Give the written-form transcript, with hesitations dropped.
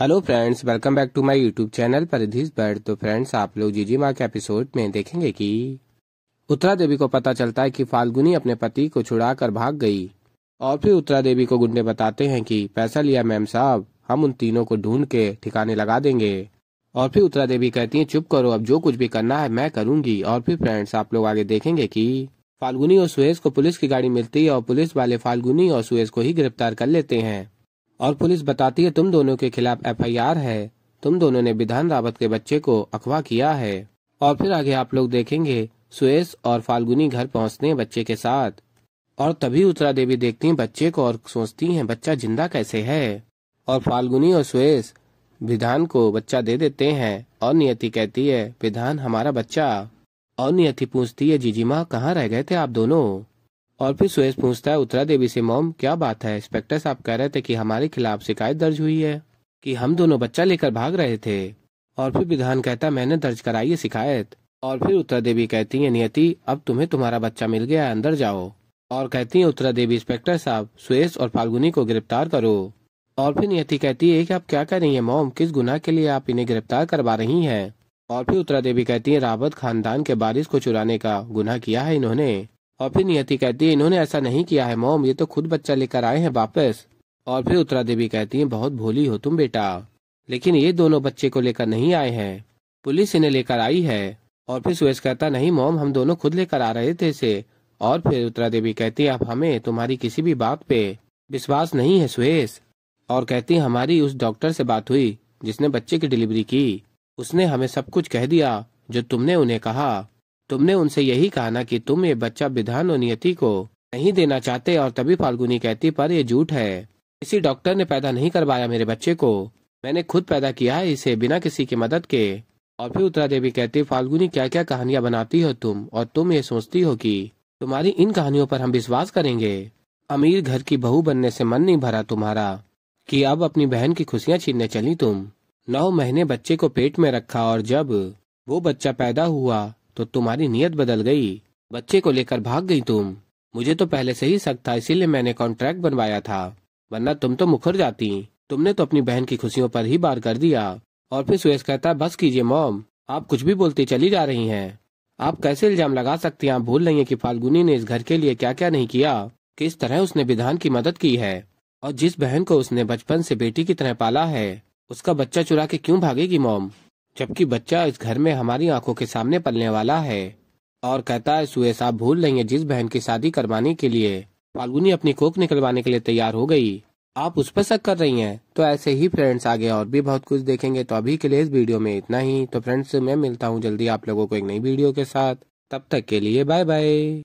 Hello friends, welcome back to my YouTube channel परिधीज bird. तो friends, आप लोग जीजी माँ के एपिसोड में देखेंगे कि उत्तरा देवी को पता चलता है कि फाल्गुनी अपने पति को छुड़ा कर भाग गई। और फिर उत्तरा देवी को गुंडे बताते हैं कि पैसा लिया मैम साहब, हम उन तीनों को ढूंढ के ठिकाने लगा देंगे। और फिर उत्तरा देवी कहती है चुप करो, अब जो कुछ भी करना है मैं करूंगी। और फिर फ्रेंड्स, आप लोग आगे देखेंगे कि फाल्गुनी और सुहेज को पुलिस की गाड़ी मिलती है और पुलिस वाले फाल्गुनी और सुहेज को ही गिरफ्तार कर लेते हैं। और पुलिस बताती है तुम दोनों के खिलाफ एफआईआर है, तुम दोनों ने विधान रावत के बच्चे को अगवा किया है। और फिर आगे आप लोग देखेंगे सुहेज और फाल्गुनी घर पहुंचते हैं बच्चे के साथ। और तभी उत्तरा देवी देखती हैं बच्चे को और सोचती हैं बच्चा जिंदा कैसे है। और फाल्गुनी और सुहेज विधान को बच्चा दे देते हैं। और नियति कहती है विधान हमारा बच्चा। और नियति पूछती है जीजी माँ कहाँ रह गए थे आप दोनों। और फिर सुहेज पूछता है उत्तरा देवी से मॉम क्या बात है, इंस्पेक्टर साहब कह रहे थे कि हमारे खिलाफ शिकायत दर्ज हुई है कि हम दोनों बच्चा लेकर भाग रहे थे। और फिर विधान कहता है मैंने दर्ज कराई है शिकायत। और फिर उत्तरा देवी कहती है नियति अब तुम्हें तुम्हारा बच्चा मिल गया है, अंदर जाओ। और कहती है उत्तरा देवी इंस्पेक्टर साहब सुहेज और फाल्गुनी को गिरफ्तार करो। और फिर नियति कहती है कि आप क्या कर रही है मॉम, किस गुनाह के लिए आप इन्हें गिरफ्तार करवा रही हैं। और फिर उत्तरा देवी कहती है रावत खानदान के वारिस को चुराने का गुनाह किया है इन्होंने। और फिर नियति कहती है इन्होंने ऐसा नहीं किया है मॉम, ये तो खुद बच्चा लेकर आए हैं वापस। और फिर उत्तरा देवी कहती है बहुत भोली हो तुम बेटा, लेकिन ये दोनों बच्चे को लेकर नहीं आए हैं, पुलिस इन्हें लेकर आई है। और फिर सुहेज कहता नहीं मॉम, हम दोनों खुद लेकर आ रहे थे इसे। और फिर उत्तरा देवी कहती है अब हमें तुम्हारी किसी भी बात पे विश्वास नहीं है सुहेज। और कहती है हमारी उस डॉक्टर से बात हुई जिसने बच्चे की डिलीवरी की, उसने हमें सब कुछ कह दिया जो तुमने उन्हें कहा। तुमने उनसे यही कहा ना कि तुम ये बच्चा विधान और नियति को नहीं देना चाहते। और तभी फाल्गुनी कहती पर ये झूठ है, किसी डॉक्टर ने पैदा नहीं करवाया मेरे बच्चे को, मैंने खुद पैदा किया है इसे बिना किसी की मदद के। और फिर उत्तरा देवी कहती फाल्गुनी क्या क्या कहानियां बनाती हो तुम, और तुम ये सोचती हो कि तुम्हारी इन कहानियों पर हम विश्वास करेंगे। अमीर घर की बहू बनने से मन नहीं भरा तुम्हारा कि अब अपनी बहन की खुशियां छीनने चली तुम। 9 महीने बच्चे को पेट में रखा और जब वो बच्चा पैदा हुआ तो तुम्हारी नीयत बदल गई, बच्चे को लेकर भाग गई तुम। मुझे तो पहले से ही शक था, इसीलिए मैंने कॉन्ट्रैक्ट बनवाया था, वरना तुम तो मुखर जाती। तुमने तो अपनी बहन की खुशियों पर ही वार कर दिया। और फिर सुहेज कहता बस कीजिए मॉम, आप कुछ भी बोलती चली जा रही हैं। आप कैसे इल्जाम लगा सकती हैं, आप भूल रही हैं कि फाल्गुनी ने इस घर के लिए क्या क्या नहीं किया, किस तरह उसने विधान की मदद की है। और जिस बहन को उसने बचपन से बेटी की तरह पाला है, उसका बच्चा चुरा के क्यों भागेगी मॉम, जबकि बच्चा इस घर में हमारी आंखों के सामने पलने वाला है। और कहता है सुहेज आप भूल रही हैं जिस बहन की शादी करवाने के लिए फाल्गुनी अपनी कोख निकलवाने के लिए तैयार हो गई, आप उस पर शक कर रही हैं। तो ऐसे ही फ्रेंड्स आगे और भी बहुत कुछ देखेंगे। तो अभी के लिए इस वीडियो में इतना ही। तो फ्रेंड्स मैं मिलता हूँ जल्दी आप लोगों को एक नई वीडियो के साथ, तब तक के लिए बाय बाय।